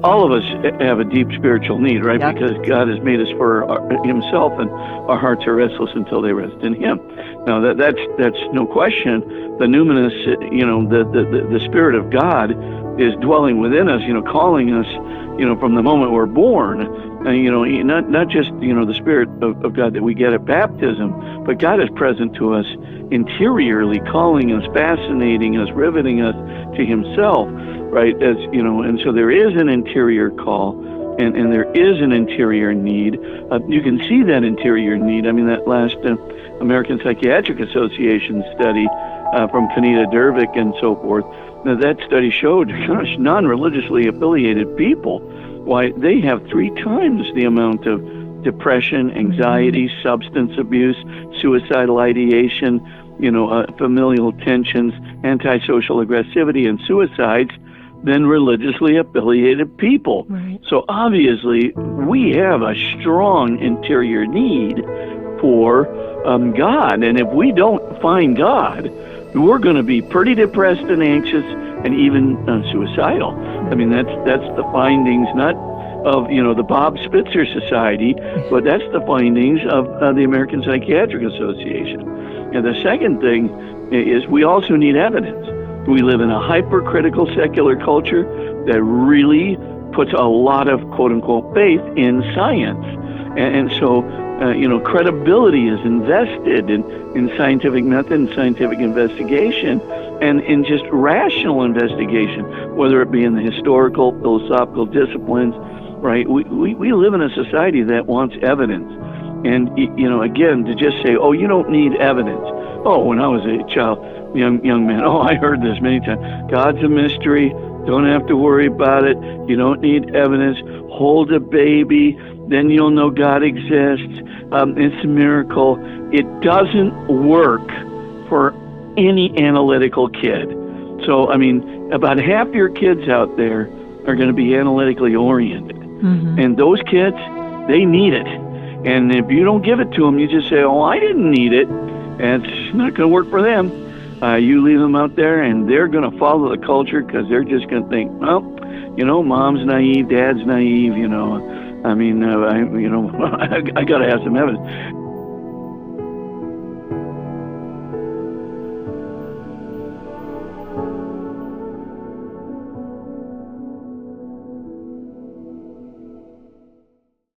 all of us have a deep spiritual need, right? Yep. Because God has made us for Himself, and our hearts are restless until they rest in Him. Now, that's no question. The numinous, the Spirit of God is dwelling within us, calling us, from the moment we're born. And, not just, the Spirit of God that we get at baptism, but God is present to us interiorly, calling us, fascinating us, riveting us to Himself, right? As and so there is an interior call, and there is an interior need. You can see that interior need. I mean, that last American Psychiatric Association study from Kanita Dervick and so forth, that study showed, gosh, non-religiously affiliated people, why they have 3 times the amount of depression, anxiety, substance abuse, suicidal ideation, familial tensions, antisocial aggressivity, and suicides than religiously affiliated people. Right. So obviously, we have a strong interior need for God. And if we don't find God, we're going to be pretty depressed and anxious and even suicidal. I mean, that's the findings, not of the Bob Spitzer Society, but that's the findings of the American Psychiatric Association. And the second thing is we also need evidence. We live in a hypercritical secular culture that really puts a lot of quote-unquote faith in science. And so, credibility is invested in scientific method and scientific investigation and in just rational investigation, whether it be in the historical, philosophical disciplines, right? We live in a society that wants evidence. And, again, to just say, oh, you don't need evidence. Oh, when I was a young man, oh, I heard this many times. God's a mystery. Don't have to worry about it. You don't need evidence. Hold a baby. Then you'll know God exists. It's a miracle. It doesn't work for any analytical kid. So, I mean, about half your kids out there are going to be analytically oriented. Mm-hmm. And those kids, they need it. And if you don't give it to them, you just say, oh, I didn't need it. And it's not going to work for them. You leave them out there, and they're going to follow the culture because they're just going to think, well, mom's naive, dad's naive, I mean, I got to have some evidence.